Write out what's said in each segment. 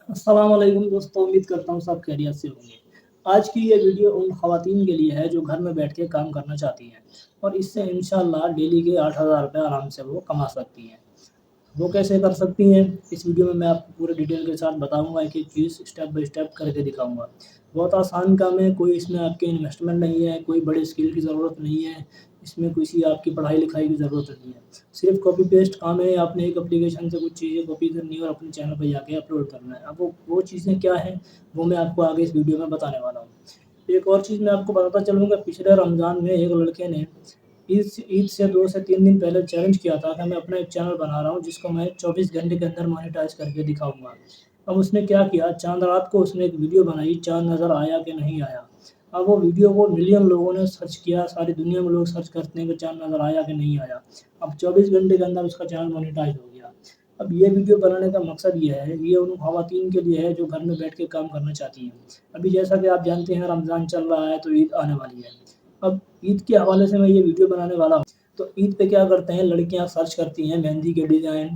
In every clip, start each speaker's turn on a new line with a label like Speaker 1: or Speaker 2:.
Speaker 1: अस्सलाम वालेकुम दोस्तों, उम्मीद करता हूँ सब खैरियत से होंगे। आज की ये वीडियो उन ख़वातीन के लिए है जो घर में बैठ के काम करना चाहती हैं और इससे इंशाअल्लाह डेली के 8,000 रुपए आराम से वो कमा सकती हैं। वो कैसे कर सकती हैं? इस वीडियो में मैं आपको पूरे डिटेल के साथ बताऊँगा, एक-एक चीज़ स्टेप बाय स्टेप करके दिखाऊँगा। बहुत आसान काम है, कोई इसमें आपके इन्वेस्टमेंट नहीं है, कोई बड़े स्किल की ज़रूरत नहीं है, इसमें किसी आपकी पढ़ाई-लिखाई की ज़रूरत नहीं है। सिर्फ़ कॉपी पेस्ट काम है, आपने एक एप्लीकेशन से कुछ चीज़ें कॉपी करनी है और अपने चैनल पे जाके अपलोड करना है। अब वो चीज़ें क्या हैं, वो मैं आपको आगे इस वीडियो में बताने वाला हूँ। एक और चीज़ मैं आपको बताता चलूँगा, पिछले रमज़ान में एक लड़के ने ईद से 2 से 3 दिन पहले चैलेंज किया था कि मैं अपना एक चैनल बना रहा हूँ जिसको मैं 24 घंटे के अंदर मोनेटाइज़ करके दिखाऊँगा। अब उसने क्या किया, चाँद रात को उसने एक वीडियो बनाई, चाँद नज़र आया कि नहीं आया। अब वो वीडियो को मिलियन लोगों ने सर्च किया, सारी दुनिया में लोग सर्च करते हैं कि चाँद नज़र आया कि नहीं आया। अब 24 घंटे के अंदर उसका चैनल मोनेटाइज़ हो गया। अब ये वीडियो बनाने का मकसद ये है, ये उन ख़वातीन के लिए है जो घर में बैठ के काम करना चाहती हैं। अभी जैसा कि आप जानते हैं रमज़ान चल रहा है तो ईद आने वाली है। अब ईद के हवाले से मैं ये वीडियो बनाने वाला हूँ। तो ईद पे क्या करते हैं, लड़कियाँ सर्च करती हैं मेहंदी के डिज़ाइन,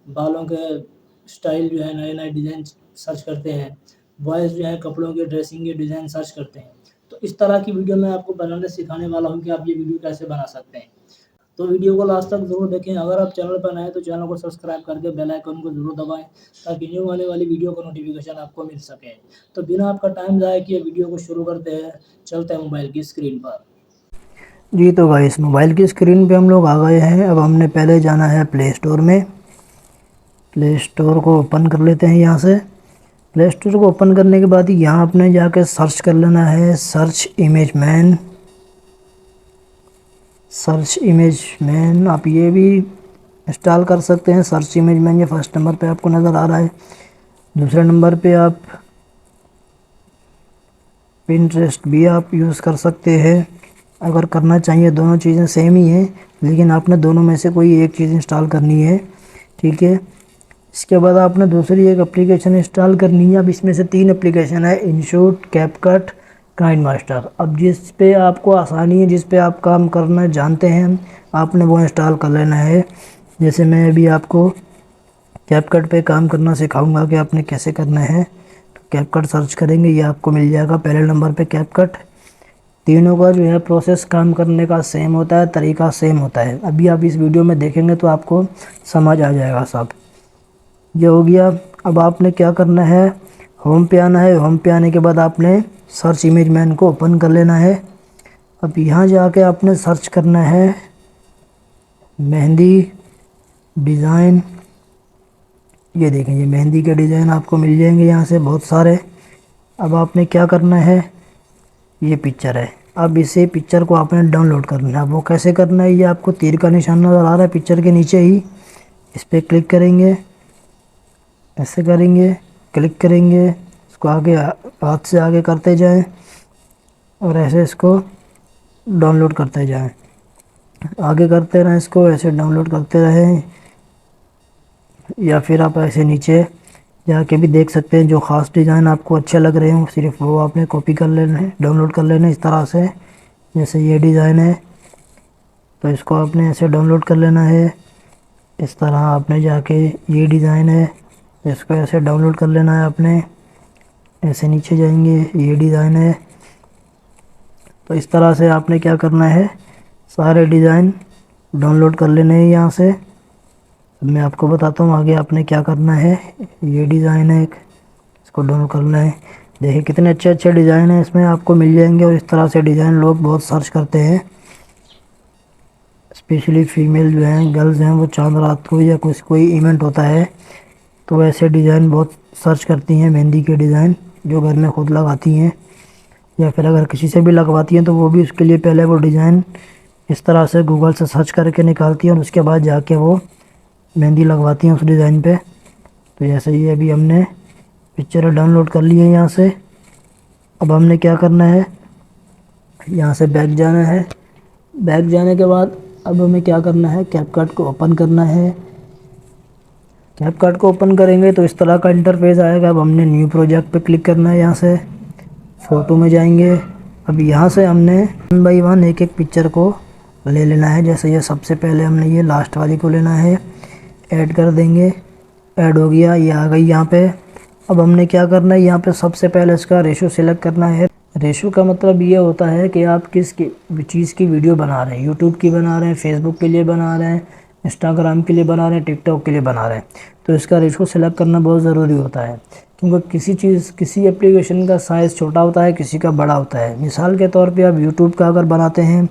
Speaker 1: बालों के स्टाइल जो है नए-नए डिज़ाइन सर्च करते हैं। बॉयज़ जो है कपड़ों के ड्रेसिंग के डिज़ाइन सर्च करते हैं। तो इस तरह की वीडियो मैं आपको बनाना सिखाने वाला हूँ कि आप ये वीडियो कैसे बना सकते हैं। तो वीडियो को लास्ट तक ज़रूर देखें। अगर आप चैनल पर नए हैं तो चैनल को सब्सक्राइब करके बेल आइकन को ज़रूर दबाएँ ताकि न्यू आने वाली वीडियो का नोटिफ़िकेशन आपको मिल सके। तो बिना आपका टाइम ज़ाया किए वीडियो को शुरू करते हैं। चलते हैं मोबाइल की स्क्रीन पर।
Speaker 2: जी तो गाइस मोबाइल की स्क्रीन पे हम लोग आ गए हैं। अब हमने पहले जाना है प्ले स्टोर में। प्ले स्टोर को ओपन कर लेते हैं यहाँ से। प्ले स्टोर को ओपन करने के बाद यहाँ अपने जाके सर्च कर लेना है search image man. Search image man आप ये भी इंस्टॉल कर सकते हैं। सर्च इमेज मैन ये फर्स्ट नंबर पे आपको नज़र आ रहा है। दूसरे नंबर पे आप पिंटरेस्ट भी आप यूज़ कर सकते हैं अगर करना चाहिए। दोनों चीज़ें सेम ही हैं लेकिन आपने दोनों में से कोई एक चीज़ इंस्टॉल करनी है, ठीक है। इसके बाद आपने दूसरी एक एप्लीकेशन इंस्टॉल करनी है। अब इसमें से 3 एप्लीकेशन है, इनशॉट, कैपकट, काइनमास्टर। अब जिस पे आपको आसानी है, जिस पे आप काम करना जानते हैं, आपने वो इंस्टॉल कर लेना है। जैसे मैं अभी आपको कैपकट पे काम करना सिखाऊंगा कि आपने कैसे करना है। तो कैपकट सर्च करेंगे, ये आपको मिल जाएगा पहले नंबर पे कैपकट। तीनों का जो है प्रोसेस काम करने का सेम होता है, तरीका सेम होता है। अभी आप इस वीडियो में देखेंगे तो आपको समझ आ जाएगा सब। ये हो गया। अब आपने क्या करना है, होम पे आना है। होम पे आने के बाद आपने सर्च इमेज मैन को ओपन कर लेना है। अब यहाँ जाके आपने सर्च करना है मेहंदी डिज़ाइन। ये देखें, ये मेहंदी के डिज़ाइन आपको मिल जाएंगे यहाँ से बहुत सारे। अब आपने क्या करना है, ये पिक्चर है। अब इसे पिक्चर को आपने डाउनलोड करना है। वो कैसे करना है, ये आपको तीर का निशान नज़र आ रहा है पिक्चर के नीचे ही, इस पर क्लिक करेंगे, ऐसे करेंगे, क्लिक करेंगे, इसको आगे हाथ से आगे करते जाएं और ऐसे इसको डाउनलोड करते जाएं। आगे करते रहें इसको, ऐसे डाउनलोड करते रहें। या फिर आप ऐसे नीचे जाके भी देख सकते हैं, जो ख़ास डिज़ाइन आपको अच्छे लग रहे हो सिर्फ वो आपने कॉपी कर लेना है, डाउनलोड कर लेना है इस तरह से। जैसे ये डिज़ाइन है तो इसको आपने ऐसे डाउनलोड कर लेना है। इस तरह आपने जाके ये डिज़ाइन है, इसको ऐसे डाउनलोड कर लेना है आपने। ऐसे नीचे जाएंगे, ये डिज़ाइन है। तो इस तरह से आपने क्या करना है, सारे डिज़ाइन डाउनलोड कर लेने हैं यहाँ से। अब मैं आपको बताता हूँ आगे आपने क्या करना है। ये डिज़ाइन है एक, इसको डाउनलोड करना है। देखिए कितने अच्छे अच्छे डिज़ाइन हैं इसमें आपको मिल जाएंगे। और इस तरह से डिज़ाइन लोग बहुत सर्च करते हैं, स्पेशली फीमेल जो हैं, गर्ल्स हैं, वो चांद रात को या कुछ कोई इवेंट होता है तो ऐसे डिज़ाइन बहुत सर्च करती हैं। मेहंदी के डिज़ाइन जो घर में खुद लगाती हैं या फिर अगर किसी से भी लगवाती हैं तो वो भी उसके लिए पहले वो डिज़ाइन इस तरह से गूगल से सर्च करके निकालती हैं और उसके बाद जाके वो मेहंदी लगवाती हैं उस डिज़ाइन पे। तो जैसे ये अभी हमने पिक्चर डाउनलोड कर ली है यहाँ से। अब हमने क्या करना है, यहाँ से बैक जाना है। बैक जाने के बाद अब हमें क्या करना है, कैपकट को ओपन करना है। कैपकट को ओपन करेंगे तो इस तरह का इंटरफेस आएगा। अब हमने न्यू प्रोजेक्ट पे क्लिक करना है, यहाँ से फ़ोटो में जाएंगे। अब यहाँ से हमने 1 बाई 1 एक एक पिक्चर को ले लेना है। जैसे ये सबसे पहले हमने ये लास्ट वाली को लेना है, ऐड कर देंगे। ऐड हो गया, ये आ गई यहाँ पे। अब हमने क्या करना है, यहाँ पे सबसे पहले इसका रेशो सिलेक्ट करना है। रेशो का मतलब ये होता है कि आप किस चीज़ की वीडियो बना रहे हैं, यूट्यूब की बना रहे हैं, फेसबुक के लिए बना रहे हैं, इंस्टाग्राम के लिए बना रहे हैं, टिकटॉक के लिए बना रहे हैं। तो इसका रेशो सिलेक्ट करना बहुत ज़रूरी होता है, क्योंकि किसी एप्लीकेशन का साइज़ छोटा होता है, किसी का बड़ा होता है। मिसाल के तौर पे आप यूट्यूब का अगर बनाते हैं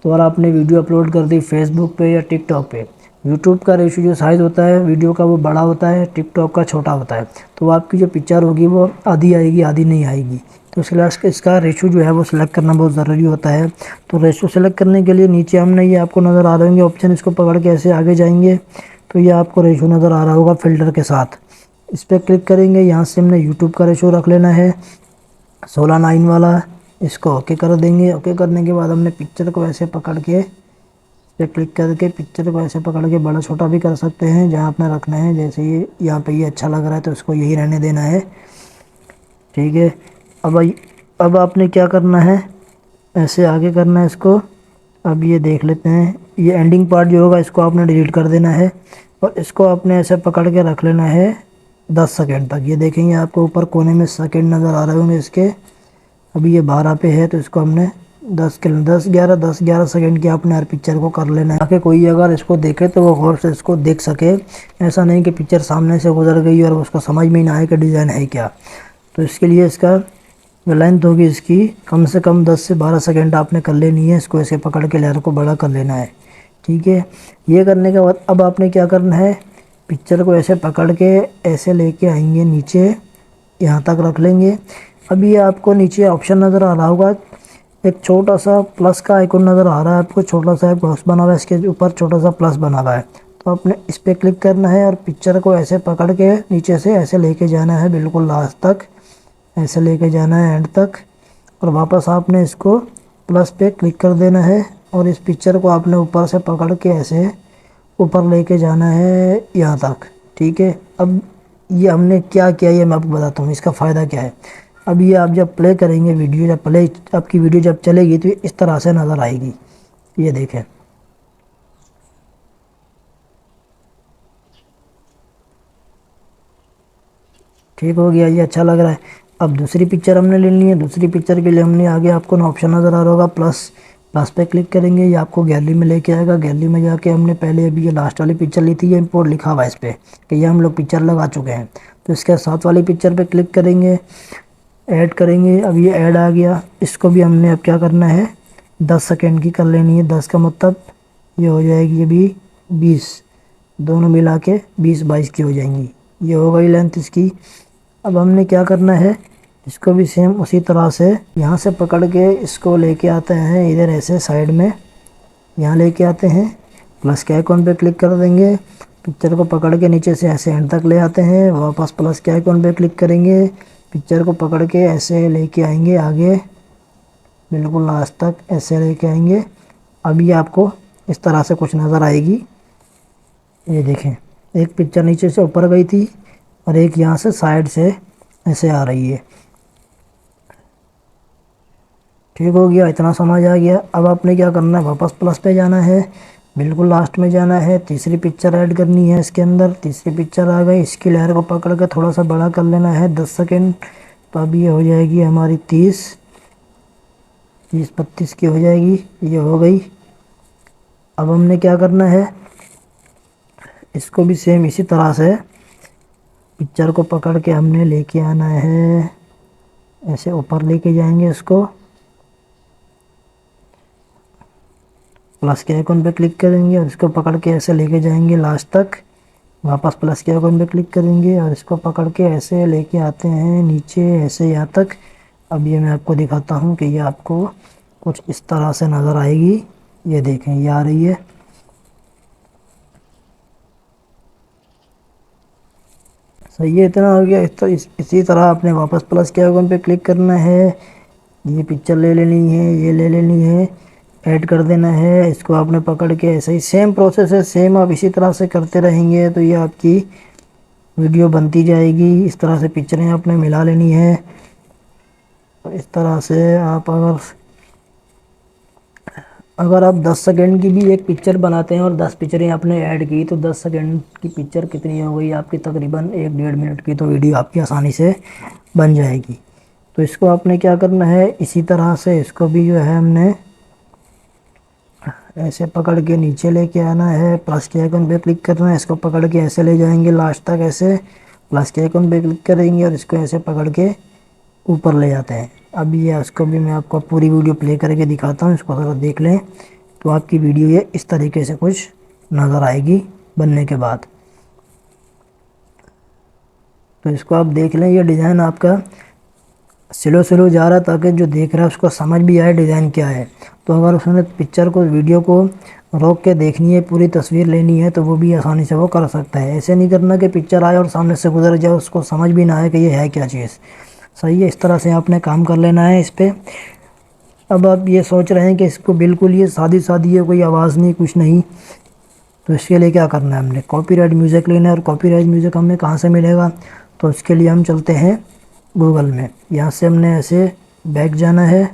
Speaker 2: तो अगर आपने वीडियो अपलोड कर दी फेसबुक पे या टिकटॉक पे, यूट्यूब का रेशो जो साइज़ होता है वीडियो का वो बड़ा होता है, टिकटॉक का छोटा होता है। तो आपकी जो पिक्चर होगी वो आधी आएगी, आधी नहीं आएगी। तो इसका रेशो जो है वो सिलेक्ट करना बहुत ज़रूरी होता है। तो रेशो सेलेक्ट करने के लिए नीचे हमने ये आपको नज़र आ रहे होंगे ऑप्शन, इसको पकड़ के ऐसे आगे जाएंगे तो ये आपको रेशो नज़र आ रहा होगा फ़िल्टर के साथ। इस पर क्लिक करेंगे, यहाँ से हमने यूट्यूब का रेशो रख लेना है 16:9 वाला। इसको ओके कर देंगे। ओके करने के बाद हमने पिक्चर को ऐसे पकड़ के पे क्लिक करके पिक्चर को ऐसे पकड़ के बड़ा छोटा भी कर सकते हैं जहाँ आपने रखना है। जैसे ये यहाँ पे ये अच्छा लग रहा है तो इसको यही रहने देना है, ठीक है। अब आपने क्या करना है, ऐसे आगे करना है इसको। अब ये देख लेते हैं, ये एंडिंग पार्ट जो होगा इसको आपने डिलीट कर देना है और इसको आपने ऐसे पकड़ के रख लेना है 10 सेकंड तक। ये देखेंगे आपको ऊपर कोने में सेकंड नज़र आ रहे होंगे इसके। अभी ये 12 पे है तो इसको हमने 10 11 सेकंड की आपने हर पिक्चर को कर लेना है, ताकि कोई अगर इसको देखे तो वो गौर से इसको देख सके। ऐसा नहीं कि पिक्चर सामने से गुजर गई और उसको समझ में ही ना आए कि डिज़ाइन है क्या। तो इसके लिए इसका जो लेंथ होगी इसकी कम से कम 10 से 12 सेकंड आपने कर लेनी है। इसको ऐसे पकड़ के लेयर को बड़ा कर लेना है, ठीक है। ये करने के बाद अब आपने क्या करना है, पिक्चर को ऐसे पकड़ के ऐसे लेके आएंगे नीचे, यहाँ तक रख लेंगे। अब ये आपको नीचे ऑप्शन नज़र आ रहा होगा, एक छोटा सा प्लस का आइकन नज़र आ रहा है आपको, छोटा सा एक बॉक्स बना हुआ है, इसके ऊपर छोटा सा प्लस बना हुआ है। तो आपने इस पर क्लिक करना है और पिक्चर को ऐसे पकड़ के नीचे से ऐसे लेके जाना है बिल्कुल लास्ट तक, ऐसे लेके जाना है एंड तक। और वापस आपने इसको प्लस पे क्लिक कर देना है और इस पिक्चर को आपने ऊपर से पकड़ के ऐसे ऊपर लेके जाना है यहाँ तक, ठीक है। अब ये हमने क्या किया ये मैं आपको बताता हूँ, इसका फ़ायदा क्या है। अब ये आप जब प्ले करेंगे वीडियो, आपकी वीडियो जब चलेगी तो इस तरह से नज़र आएगी। ये देखें, ठीक हो गया, ये अच्छा लग रहा है। अब दूसरी पिक्चर हमने ले ली है। दूसरी पिक्चर के लिए हमने आगे आपको ना ऑप्शन नज़र आ रहा होगा प्लस पे क्लिक करेंगे, ये आपको गैलरी में लेके आएगा। गैलरी में जाके हमने पहले अभी ये लास्ट वाली पिक्चर ली थी, ये इंपोर्ट लिखा हुआ है इस पर कि ये हम लोग पिक्चर लगा चुके हैं। तो इसके साथ वाली पिक्चर पे क्लिक करेंगे, ऐड करेंगे। अब ये ऐड आ गया, इसको भी हमने अब क्या करना है 10 सेकेंड की कर लेनी है। 10 का मतलब ये हो जाएगी अभी 20, दोनों मिला के 20-22 की हो जाएंगी। ये हो गई लेंथ इसकी। अब हमने क्या करना है, इसको भी सेम उसी तरह से यहाँ से पकड़ के इसको लेके आते हैं इधर ऐसे साइड में, यहाँ लेके आते हैं, प्लस के आइकॉन पे क्लिक कर देंगे। पिक्चर को पकड़ के नीचे से ऐसे एंड तक ले आते हैं, वापस प्लस के आइकॉन पे क्लिक करेंगे, पिक्चर को पकड़ के ऐसे लेके आएंगे आगे बिल्कुल लास्ट तक, ऐसे लेके आएंगे। अभी आपको इस तरह से कुछ नज़र आएगी। ये देखें, एक पिक्चर नीचे से ऊपर गई थी और एक यहाँ से साइड से ऐसे आ रही है, ठीक हो गया, इतना समझ आ गया। अब आपने क्या करना है, वापस प्लस पे जाना है, बिल्कुल लास्ट में जाना है, तीसरी पिक्चर ऐड करनी है इसके अंदर। तीसरी पिक्चर आ गई, इसकी लेयर को पकड़ के थोड़ा सा बड़ा कर लेना है 10 सेकेंड। तो अब ये हो जाएगी हमारी 30-32 की हो जाएगी, ये हो गई। अब हमने क्या करना है, इसको भी सेम इसी तरह से पिक्चर को पकड़ के हमने लेके आना है, ऐसे ऊपर लेके जाएंगे इसको, प्लस के आइकन पे क्लिक करेंगे और इसको पकड़ के ऐसे लेके जाएंगे लास्ट तक। वापस प्लस के आइकन पे क्लिक करेंगे और इसको पकड़ के ऐसे लेके आते हैं नीचे ऐसे यहाँ तक। अब ये मैं आपको दिखाता हूँ कि ये आपको कुछ इस तरह से नज़र आएगी। ये देखें, ये आ रही है। सही है, इतना हो गया। इसी तरह आपने वापस प्लस के आइकन पे क्लिक करना है, ये पिक्चर ले लेनी है, ये ले लेनी है, ऐड कर देना है। इसको आपने पकड़ के ऐसे ही सेम प्रोसेस है, सेम आप इसी तरह से करते रहेंगे तो ये आपकी वीडियो बनती जाएगी। इस तरह से पिक्चरें आपने मिला लेनी है। तो इस तरह से आप अगर अगर आप 10 सेकंड की भी एक पिक्चर बनाते हैं और 10 पिक्चरें आपने ऐड की तो 10 सेकंड की पिक्चर कितनी हो गई आपकी, तकरीबन 1-1.5 मिनट की तो वीडियो आपकी आसानी से बन जाएगी। तो इसको आपने क्या करना है, इसी तरह से इसको भी जो है हमने ऐसे पकड़ के नीचे लेके आना है, प्लस के आइकन पे क्लिक करना है, इसको पकड़ के ऐसे ले जाएंगे लास्ट तक, ऐसे प्लस के आइकन पे क्लिक करेंगे और इसको ऐसे पकड़ के ऊपर ले जाते हैं। अब ये उसको भी मैं आपको पूरी वीडियो प्ले करके दिखाता हूँ, इसको थोड़ा देख लें तो आपकी वीडियो ये इस तरीके से कुछ नज़र आएगी बनने के बाद। तो इसको आप देख लें, ये डिज़ाइन आपका स्लो जा रहा है ताकि जो देख रहा है उसको समझ भी आए डिज़ाइन क्या है। तो अगर उसने पिक्चर को, वीडियो को रोक के देखनी है, पूरी तस्वीर लेनी है तो वो भी आसानी से वो कर सकता है। ऐसे नहीं करना कि पिक्चर आए और सामने से गुजर जाए, उसको समझ भी ना आए कि ये है क्या चीज़। सही है, इस तरह से आपने काम कर लेना है इस पर। अब आप ये सोच रहे हैं कि इसको बिल्कुल ये सादी है, कोई आवाज़ नहीं, कुछ नहीं, तो इसके लिए क्या करना है, हमने कॉपीराइट म्यूज़िक लेना है। और कॉपीराइट म्यूज़िक हमें कहाँ से मिलेगा, तो उसके लिए हम चलते हैं गूगल में। यहाँ से हमने ऐसे बैक जाना है,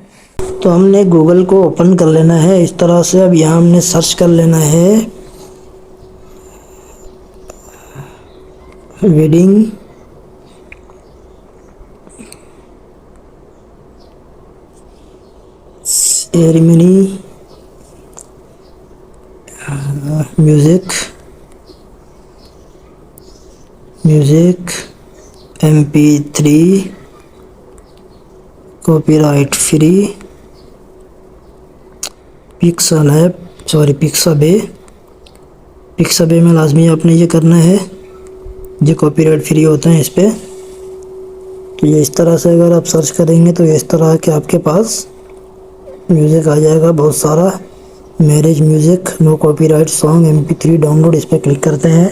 Speaker 2: तो हमने गूगल को ओपन कर लेना है इस तरह से। अब यहाँ हमने सर्च कर लेना है wedding ceremony music MP3 copyright free Pixabay में लाजमी आपने ये करना है, ये कॉपीराइट फ्री होते हैं इस पर। तो ये इस तरह से अगर आप सर्च करेंगे तो ये इस तरह के आपके पास म्यूज़िक आ जाएगा बहुत सारा। Marriage music, no copyright song, MP3 download, इस पर क्लिक करते हैं।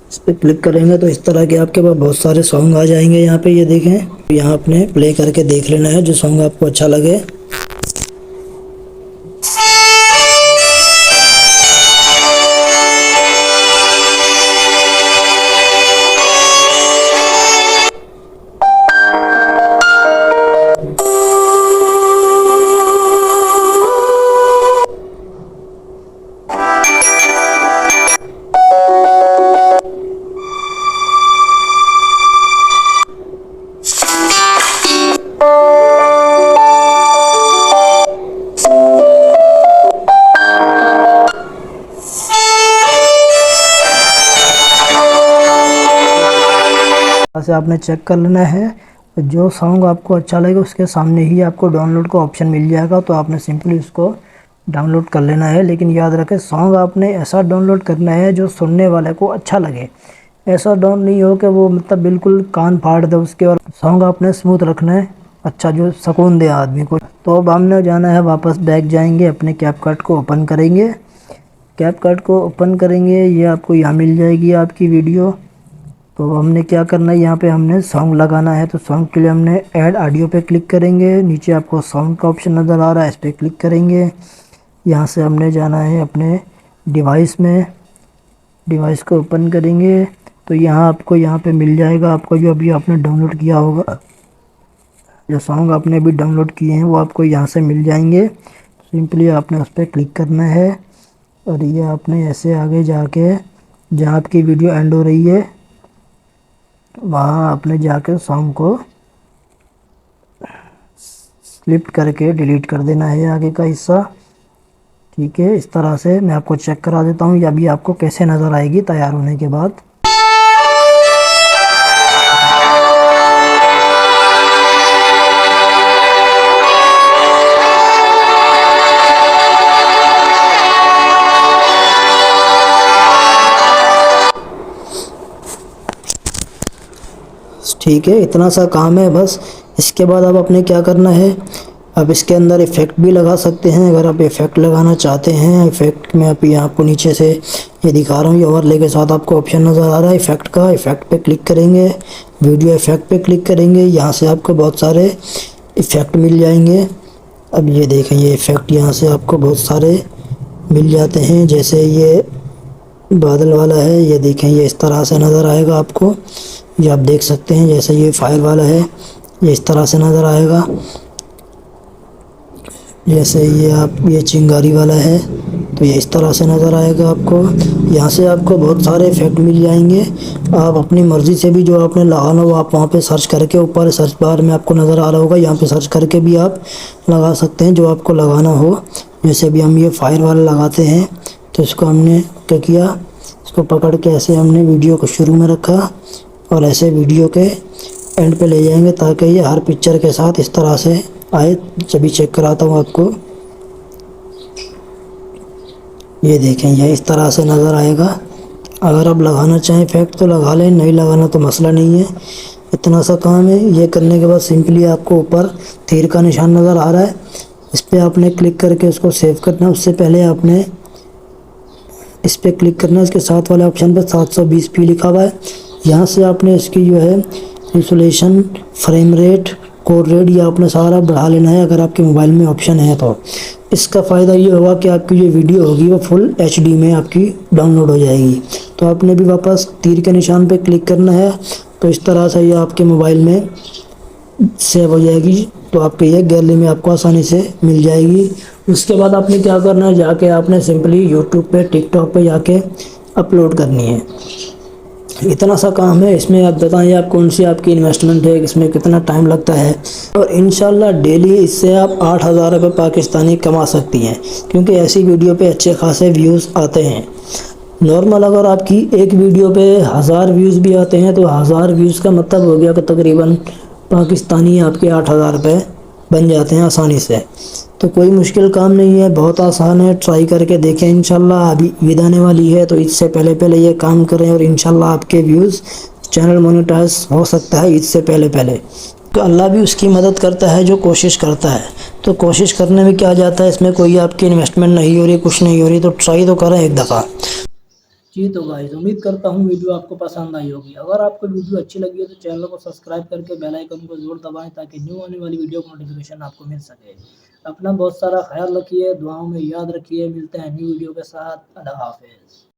Speaker 2: इस पर क्लिक करेंगे तो इस तरह के आपके पास बहुत सारे सॉन्ग आ जाएंगे। यहाँ पे ये देखें, यहाँ आपने प्ले करके देख लेना है जो सॉन्ग आपको अच्छा लगे। से आपने चेक कर लेना है, जो सॉन्ग आपको अच्छा लगे उसके सामने ही आपको डाउनलोड का ऑप्शन मिल जाएगा, तो आपने सिंपली उसको डाउनलोड कर लेना है। लेकिन याद रखें, सॉन्ग आपने ऐसा डाउनलोड करना है जो सुनने वाले को अच्छा लगे। ऐसा डाउन नहीं हो कि वो मतलब बिल्कुल कान फाड़ दे उसके, और सॉन्ग आपने स्मूथ रखना है, अच्छा जो सुकून दे आदमी को। तो अब हमने जाना है, वापस बैक जाएंगे, अपने कैपकट को ओपन करेंगे। कैपकट को ओपन करेंगे, ये आपको यहाँ मिल जाएगी आपकी वीडियो। तो हमने क्या करना है, यहाँ पे हमने सॉन्ग लगाना है। तो सॉन्ग के लिए हमने ऐड ऑडियो पे क्लिक करेंगे, नीचे आपको साउंड का ऑप्शन नज़र आ रहा है, इस पर क्लिक करेंगे। यहाँ से हमने जाना है अपने डिवाइस में, डिवाइस को ओपन करेंगे तो यहाँ आपको यहाँ पे मिल जाएगा आपको जो अभी आपने डाउनलोड किया होगा, जो सॉन्ग आपने अभी डाउनलोड किए हैं वो आपको यहाँ से मिल जाएंगे। सिंपली आपने उस पर क्लिक करना है और ये आपने ऐसे आगे जाके जहाँ आपकी वीडियो एंड हो रही है वहाँ आपने जाकर सॉन्ग को स्लिप करके डिलीट कर देना है आगे का हिस्सा। ठीक है, इस तरह से मैं आपको चेक करा देता हूँ ये अभी आपको कैसे नज़र आएगी तैयार होने के बाद। ठीक है, इतना सा काम है बस। इसके बाद अब आपने क्या करना है, अब इसके अंदर इफ़ेक्ट भी लगा सकते हैं। अगर आप इफ़ेक्ट लगाना चाहते हैं, इफ़ेक्ट में आप यहाँ आपको नीचे से ये दिखा रहा हूँ, ये ओवरले के साथ आपको ऑप्शन नज़र आ रहा है इफ़ेक्ट का। इफ़ेक्ट पे क्लिक करेंगे, वीडियो इफ़ेक्ट पे क्लिक करेंगे, यहाँ से आपको बहुत सारे इफ़ेक्ट मिल जाएंगे। अब ये देखें, ये इफ़ेक्ट यहाँ से आपको बहुत सारे मिल जाते हैं। जैसे ये बादल वाला है, ये देखें, ये इस तरह से नज़र आएगा आपको, ये आप देख सकते हैं। जैसे ये फायर वाला है, ये इस तरह से नज़र आएगा। जैसे ये चिंगारी वाला है तो ये इस तरह से नज़र आएगा आपको। यहाँ से आपको बहुत सारे इफ़ेक्ट मिल जाएंगे। आप अपनी मर्ज़ी से भी जो आपने लगाना हो आप वहाँ पे सर्च करके, ऊपर सर्च बार में आपको नज़र आ रहा होगा, यहाँ पे सर्च करके भी आप लगा सकते हैं जो आपको लगाना हो। जैसे अभी हम ये फायर वाला लगाते हैं तो इसको हमने क्या किया, इसको पकड़ के ऐसे हमने वीडियो को शुरू में रखा और ऐसे वीडियो के एंड पे ले जाएंगे ताकि ये हर पिक्चर के साथ इस तरह से आए। जब भी चेक कराता हूँ आपको, ये देखें ये इस तरह से नज़र आएगा। अगर आप लगाना चाहें इफेक्ट तो लगा लें, नहीं लगाना तो मसला नहीं है। इतना सा काम है। ये करने के बाद सिंपली आपको ऊपर तीर का निशान नज़र आ रहा है, इस पर आपने क्लिक करके उसको सेव करना। उससे पहले आपने इस पर क्लिक करना, इसके साथ वाले ऑप्शन पर 720p लिखा हुआ है। यहाँ से आपने इसकी जो है resolution, frame rate, code rate ये आपने सारा बढ़ा लेना है अगर आपके मोबाइल में ऑप्शन है तो। इसका फ़ायदा ये होगा कि आपकी जो वीडियो होगी वो फुल HD में आपकी डाउनलोड हो जाएगी। तो आपने भी वापस तीर के निशान पे क्लिक करना है तो इस तरह से ये आपके मोबाइल में सेव हो जाएगी। तो आपके ये गैलरी में आपको आसानी से मिल जाएगी। उसके बाद आपने क्या करना है, जाके आपने सिंपली यूट्यूब पे, टिकटॉक पे जाके अपलोड करनी है। इतना सा काम है। इसमें आप बताएं आप कौन सी आपकी इन्वेस्टमेंट है, इसमें कितना टाइम लगता है, और इंशाल्लाह डेली इससे आप 8,000 रुपये पाकिस्तानी कमा सकती हैं, क्योंकि ऐसी वीडियो पे अच्छे खासे व्यूज़ आते हैं। नॉर्मल अगर आपकी एक वीडियो पे 1000 व्यूज़ भी आते हैं तो 1000 व्यूज़ का मतलब हो गया कि तकरीबन पाकिस्तानी आपके 8,000 रुपये बन जाते हैं आसानी से। तो कोई मुश्किल काम नहीं है, बहुत आसान है। ट्राई करके देखें इंशाल्लाह। अभी ईद आने वाली है तो ईद से पहले पहले ये काम करें और इंशाल्लाह आपके व्यूज़, चैनल मोनेटाइज हो सकता है ईद से पहले पहले। तो अल्लाह भी उसकी मदद करता है जो कोशिश करता है। तो कोशिश करने में क्या जाता है, इसमें कोई आपकी इन्वेस्टमेंट नहीं हो रही, कुछ नहीं हो रही, तो ट्राई तो करें एक दफ़ा।
Speaker 1: जी तो गाइस, उम्मीद करता हूँ वीडियो आपको पसंद आई होगी। अगर आपको वीडियो अच्छी लगी है तो चैनल को सब्सक्राइब करके बेल आइकन को ज़रूर दबाएं ताकि न्यू आने वाली वीडियो का नोटिफिकेशन आपको मिल सके। अपना बहुत सारा ख्याल रखिए, दुआओं में याद रखिए। मिलते हैं न्यू वीडियो के साथ। अल्लाह हाफिज़।